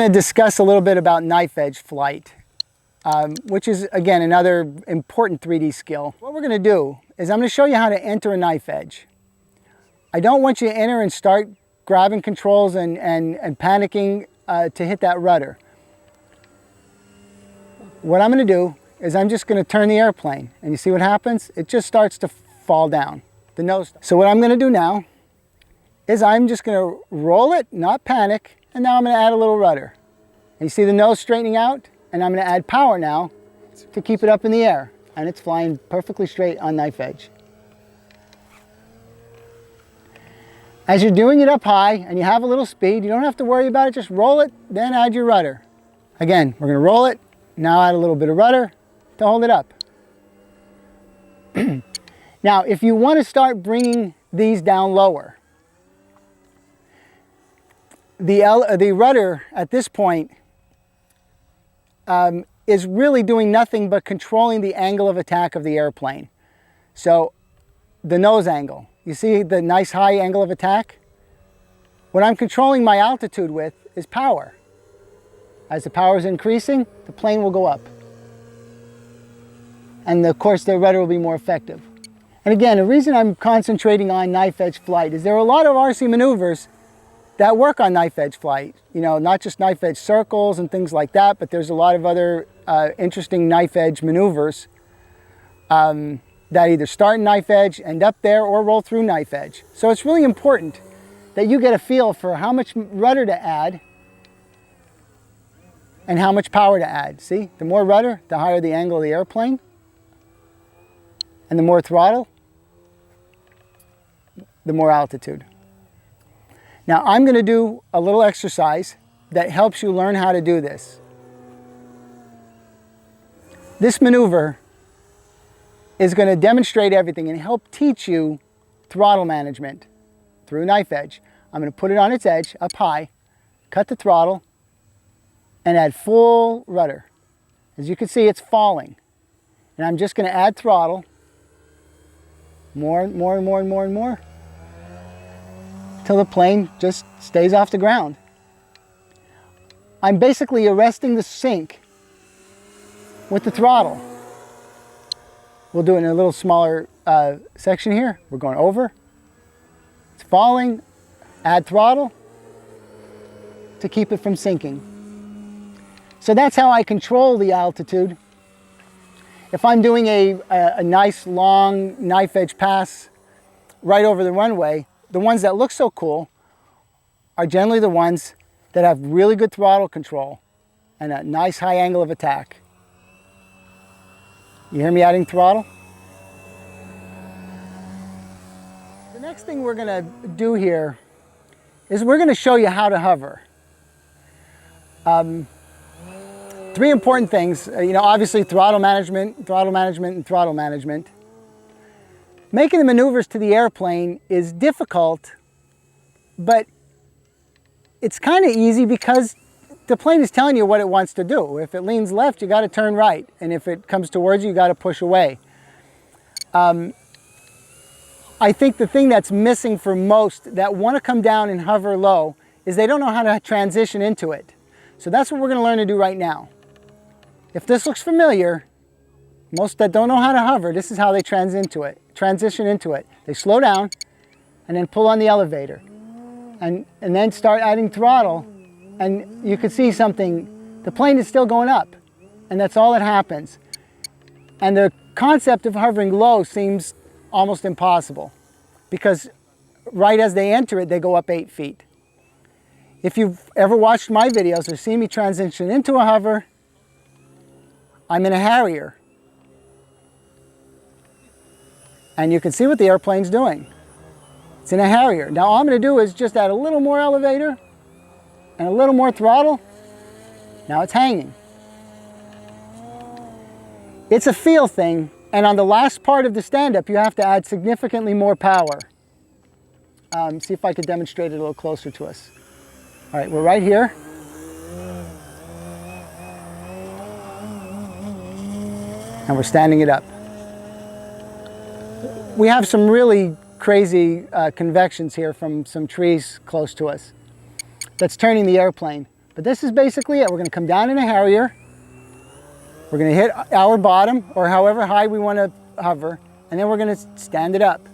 to discuss a little bit about knife edge flight, which is, again, another important 3D skill. What we're going to do is I'm going to show you how to enter a knife edge. I don't want you to enter and start grabbing controls and panicking to hit that rudder. What I'm going to do is I'm just going to turn the airplane, and you see what happens? It just starts to fall down, the nose. So what I'm going to do now is I'm just going to roll it, not panic, and now I'm going to add a little rudder. And you see the nose straightening out, and I'm going to add power now to keep it up in the air, and it's flying perfectly straight on knife edge. As you're doing it up high and you have a little speed, you don't have to worry about it, just roll it, then add your rudder. Again, we're going to roll it, now add a little bit of rudder to hold it up. Now, if you want to start bringing these down lower, the rudder at this point is really doing nothing but controlling the angle of attack of the airplane. So the nose angle, you see the nice high angle of attack? What I'm controlling my altitude with is power. As the power is increasing, the plane will go up. And of course the rudder will be more effective. And again, the reason I'm concentrating on knife edge flight is there are a lot of RC maneuvers that work on knife edge flight. You know, not just knife edge circles and things like that, but there's a lot of other interesting knife edge maneuvers that either start in knife edge, end up there, or roll through knife edge. So it's really important that you get a feel for how much rudder to add and how much power to add. See, the more rudder, the higher the angle of the airplane, and the more throttle, the more altitude. Now I'm going to do a little exercise that helps you learn how to do this. This maneuver is going to demonstrate everything and help teach you throttle management through knife edge. I'm going to put it on its edge up high, cut the throttle, and add full rudder. As you can see, it's falling. And I'm just going to add throttle more and more and more and more and more till the plane just stays off the ground. I'm basically arresting the sink with the throttle. We'll do it in a little smaller section here. We're going over. It's falling. Add throttle to keep it from sinking. So that's how I control the altitude. If I'm doing a nice long knife edge pass right over the runway, the ones that look so cool are generally the ones that have really good throttle control and a nice high angle of attack. You hear me adding throttle? The next thing we're going to do here is we're going to show you how to hover. Three important things, you know, obviously throttle management, and throttle management. Making the maneuvers to the airplane is difficult, but it's kind of easy because the plane is telling you what it wants to do. If it leans left, you got to turn right. And if it comes towards you, you got to push away. I think the thing that's missing for most that want to come down and hover low is they don't know how to transition into it. So that's what we're going to learn to do right now. If this looks familiar, most that don't know how to hover, this is how they transition into it. They slow down and then pull on the elevator and then start adding throttle, and you can see something, the plane is still going up, and that's all that happens. And the concept of hovering low seems almost impossible because right as they enter it, they go up 8 feet. If you've ever watched my videos or seen me transition into a hover, I'm in a Harrier. And you can see what the airplane's doing. It's in a Harrier. Now all I'm going to do is just add a little more elevator and a little more throttle. Now it's hanging. It's a feel thing, and on the last part of the stand-up you have to add significantly more power. See if I could demonstrate it a little closer to us. All right, we're right here. And we're standing it up. We have some really crazy convections here from some trees close to us that's turning the airplane. But this is basically it. We're going to come down in a Harrier. We're going to hit our bottom, or however high we want to hover, and then we're going to stand it up.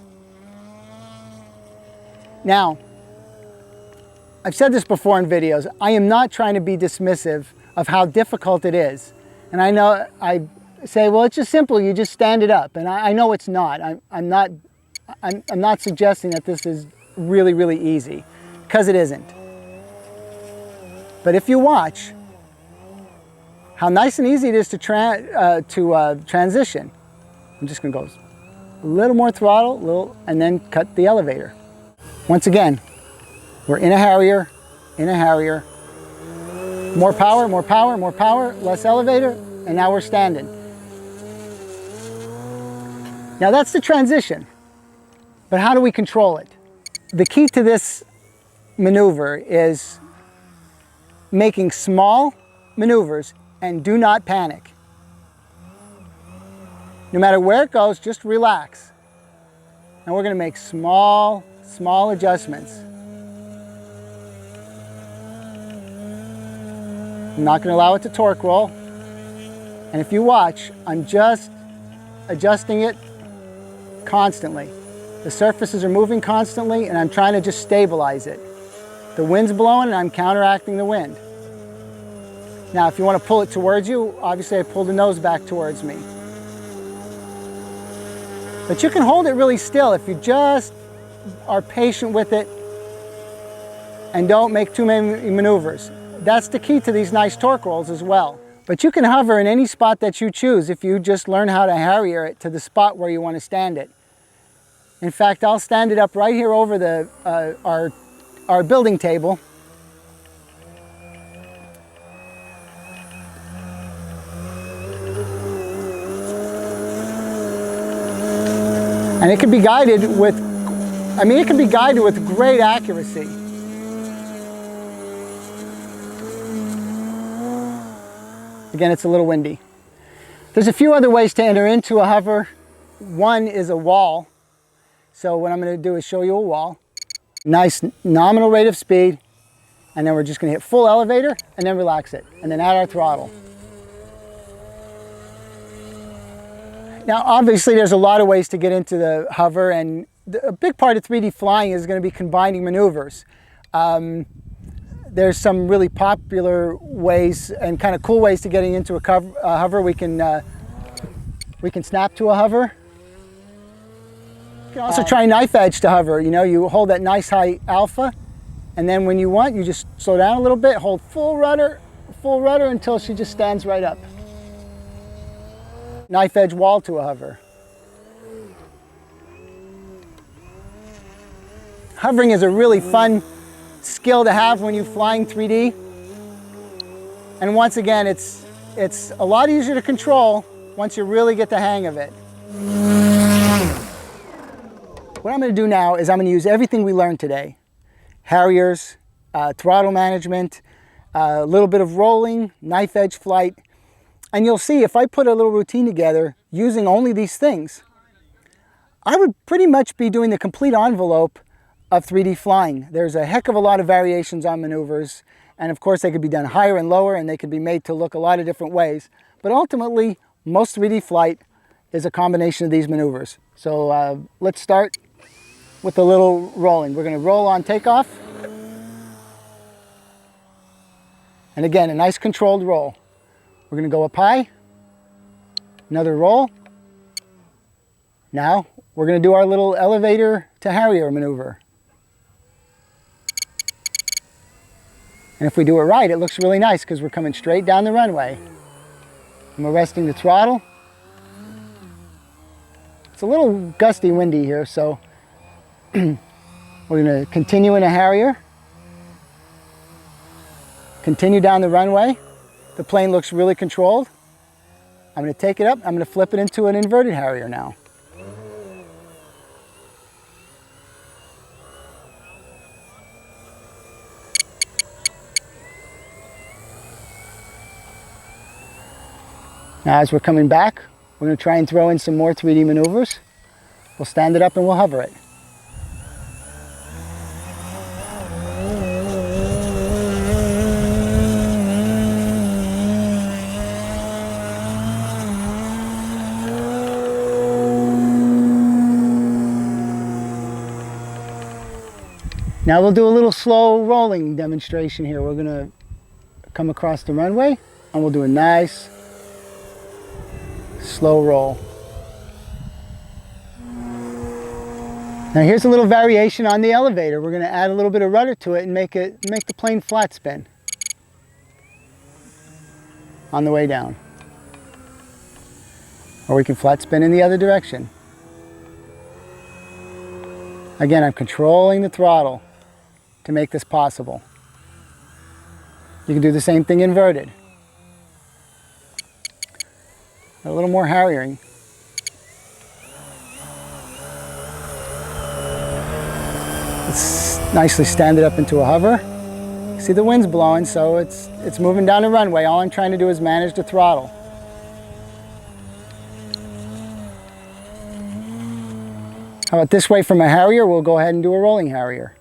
Now, I've said this before in videos, I am not trying to be dismissive of how difficult it is. And I know I say, well, it's just simple, you just stand it up. And I know it's not. I'm not suggesting that this is really, really easy, because it isn't. But if you watch how nice and easy it is to transition. I'm just going to go a little more throttle, and then cut the elevator. Once again, we're in a Harrier, more power, more power, more power, less elevator, and now we're standing. Now that's the transition, but how do we control it? The key to this maneuver is making small maneuvers and do not panic. No matter where it goes, just relax. And we're going to make small adjustments. I'm not going to allow it to torque roll. And if you watch, I'm just adjusting it constantly. The surfaces are moving constantly, and I'm trying to just stabilize it. The wind's blowing, and I'm counteracting the wind. Now, if you want to pull it towards you, obviously I pull the nose back towards me. But you can hold it really still if you just are patient with it and don't make too many maneuvers. That's the key to these nice torque rolls as well. But you can hover in any spot that you choose if you just learn how to Harrier it to the spot where you want to stand it. In fact, I'll stand it up right here over the our building table. And it can be guided with, it can be guided with great accuracy. Again, it's a little windy. There's a few other ways to enter into a hover. One is a wall. So what I'm going to do is show you a wall. Nice nominal rate of speed. And then we're just going to hit full elevator and then relax it. And then add our throttle. Now, obviously, there's a lot of ways to get into the hover, and a big part of 3D flying is going to be combining maneuvers. There's some really popular ways and kind of cool ways to getting into a hover. We can snap to a hover. You can also try knife edge to hover. You know, you hold that nice high alpha, and then when you want, you just slow down a little bit, hold full rudder until she just stands right up. Knife edge wall to a hover. Hovering is a really fun skill to have when you're flying 3D. And once again, it's a lot easier to control once you really get the hang of it. What I'm going to do now is I'm going to use everything we learned today. Harriers, throttle management, a little bit of rolling, knife edge flight. And you'll see if I put a little routine together using only these things, I would pretty much be doing the complete envelope of 3D flying. There's a heck of a lot of variations on maneuvers, and of course they could be done higher and lower, and they could be made to look a lot of different ways. But ultimately, most 3D flight is a combination of these maneuvers. So let's start with a little rolling. We're going to roll on takeoff. And again, a nice controlled roll. We're going to go up high, another roll. Now we're going to do our little elevator to Harrier maneuver. And if we do it right, it looks really nice because we're coming straight down the runway. And we're resting the throttle. It's a little gusty, windy here, so we're going to continue in a Harrier. Continue down the runway. The plane looks really controlled. I'm going to take it up. I'm going to flip it into an inverted Harrier now. Now as we're coming back, we're going to try and throw in some more 3D maneuvers. We'll stand it up and we'll hover it. Now we'll do a little slow rolling demonstration here. We're gonna come across the runway and we'll do a nice slow roll. Now here's a little variation on the elevator. We're gonna add a little bit of rudder to it and make the plane flat spin on the way down. Or we can flat spin in the other direction. Again, I'm controlling the throttle to make this possible. You can do the same thing inverted. A little more harrying. Let's nicely stand it up into a hover. See, the wind's blowing, so it's moving down the runway. All I'm trying to do is manage the throttle. How about this way from a Harrier? We'll go ahead and do a rolling Harrier.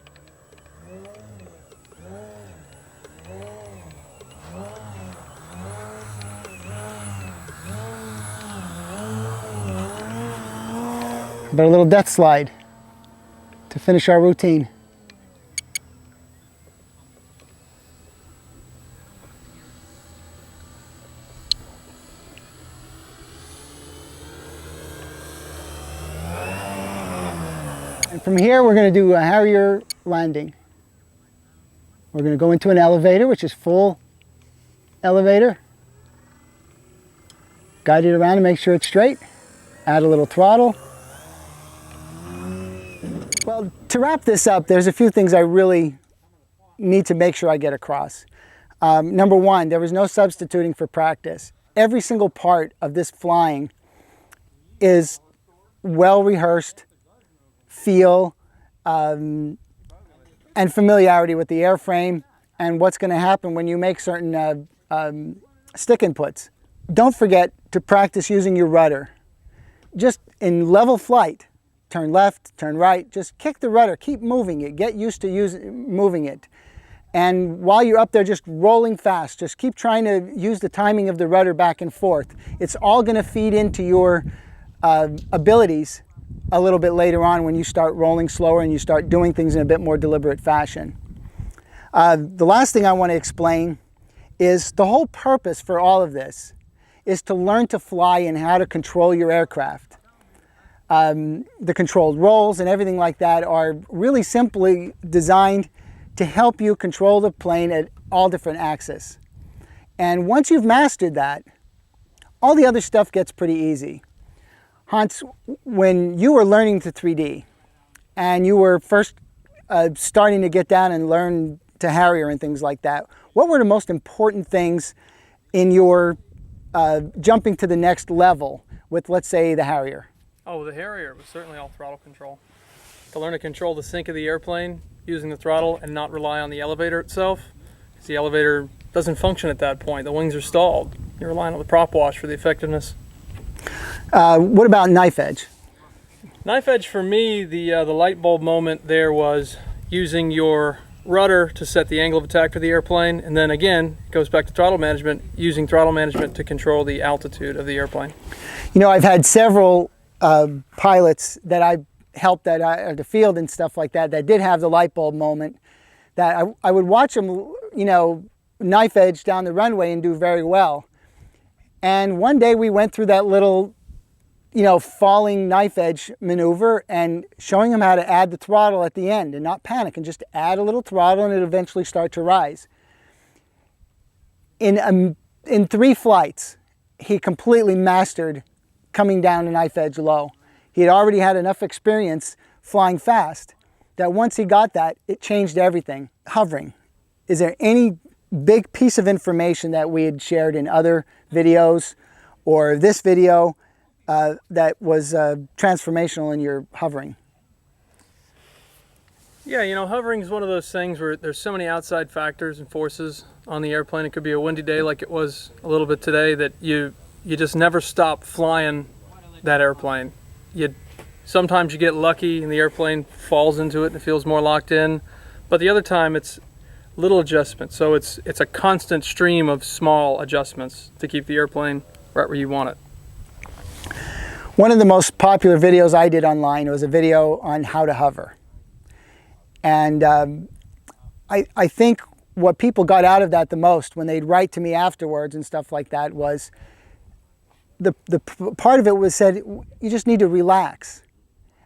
How about a little death slide to finish our routine? And from here, we're going to do a Harrier landing. We're going to go into an elevator, which is full elevator. Guide it around and make sure it's straight. Add a little throttle. Well, to wrap this up, there's a few things I really need to make sure I get across. Number one, there was no substituting for practice. Every single part of this flying is well rehearsed, feel, and familiarity with the airframe and what's going to happen when you make certain stick inputs. Don't forget to practice using your rudder. Just in level flight, turn left, turn right, just kick the rudder, keep moving it, get used to moving it. And while you're up there just rolling fast, just keep trying to use the timing of the rudder back and forth. It's all going to feed into your abilities a little bit later on when you start rolling slower and you start doing things in a bit more deliberate fashion. The last thing I want to explain is the whole purpose for all of this is to learn to fly and how to control your aircraft. The controlled rolls and everything like that are really simply designed to help you control the plane at all different axes. And once you've mastered that, all the other stuff gets pretty easy. Hans, when you were learning to 3D and you were first starting to get down and learn to Harrier and things like that, what were the most important things in your jumping to the next level with, let's say, the Harrier? Oh, the Harrier was certainly all throttle control. To learn to control the sink of the airplane using the throttle and not rely on the elevator itself, because the elevator doesn't function at that point. The wings are stalled. You're relying on the prop wash for the effectiveness. What about knife edge? Knife edge for me, the light bulb moment there was using your rudder to set the angle of attack for the airplane, and then again, it goes back to throttle management, using throttle management to control the altitude of the airplane. You know, I've had several pilots that I helped at the field and stuff like that did have the light bulb moment, that I would watch them, you know, knife edge down the runway and do very well. And one day we went through that little, you know, falling knife edge maneuver and showing them how to add the throttle at the end and not panic and just add a little throttle and it eventually start to rise. In 3 flights, he completely mastered coming down a knife edge low. He had already had enough experience flying fast that once he got that, it changed everything. Hovering. Is there any big piece of information that we had shared in other videos or this video that was transformational in your hovering? Yeah, you know, hovering is one of those things where there's so many outside factors and forces on the airplane. It could be a windy day like it was a little bit today, that you just never stop flying that airplane. Sometimes you get lucky and the airplane falls into it and it feels more locked in, but the other time it's little adjustments. So it's a constant stream of small adjustments to keep the airplane right where you want it. One of the most popular videos I did online was a video on how to hover. And I think what people got out of that the most when they'd write to me afterwards and stuff like that was the part of it was said, you just need to relax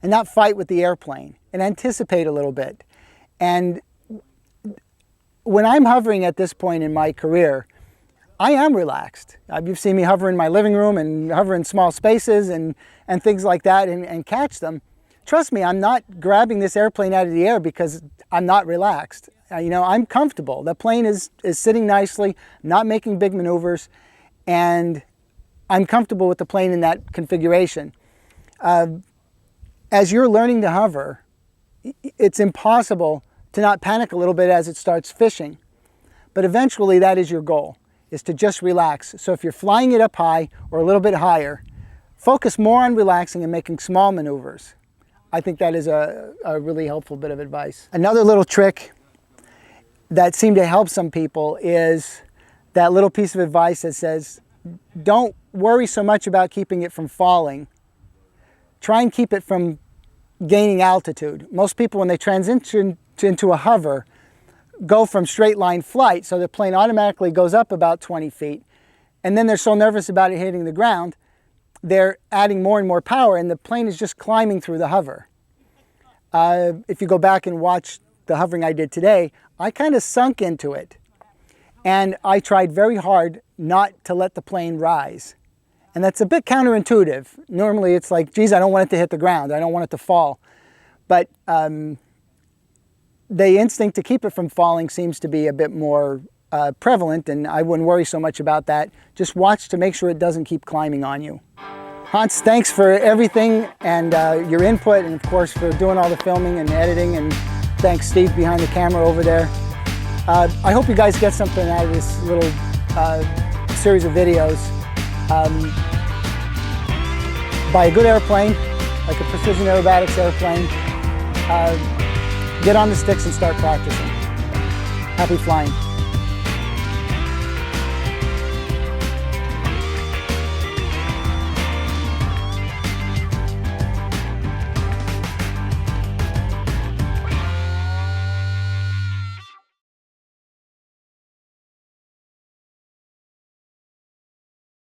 and not fight with the airplane and anticipate a little bit. And when I'm hovering at this point in my career, I am relaxed. You've seen me hover in my living room and hover in small spaces and things like that and catch them. Trust me, I'm not grabbing this airplane out of the air because I'm not relaxed. You know, I'm comfortable. The plane is sitting nicely, not making big maneuvers, and I'm comfortable with the plane in that configuration. As you're learning to hover, it's impossible to not panic a little bit as it starts fishing. But eventually that is your goal, is to just relax. So if you're flying it up high or a little bit higher, focus more on relaxing and making small maneuvers. I think that is a really helpful bit of advice. Another little trick that seemed to help some people is that little piece of advice that says, don't worry so much about keeping it from falling. Try and keep it from gaining altitude. Most people, when they transition into a hover, go from straight line flight, so the plane automatically goes up about 20 feet, and then they're so nervous about it hitting the ground, they're adding more and more power, and the plane is just climbing through the hover. If you go back and watch the hovering I did today, I kind of sunk into it, and I tried very hard not to let the plane rise. And that's a bit counterintuitive. Normally it's like, geez, I don't want it to hit the ground. I don't want it to fall. But the instinct to keep it from falling seems to be a bit more prevalent, and I wouldn't worry so much about that. Just watch to make sure it doesn't keep climbing on you. Hans, thanks for everything and your input, and of course for doing all the filming and editing, and thanks Steve behind the camera over there. I hope you guys get something out of this little series of videos. Buy a good airplane, like a precision aerobatics airplane. Get on the sticks and start practicing. Happy flying.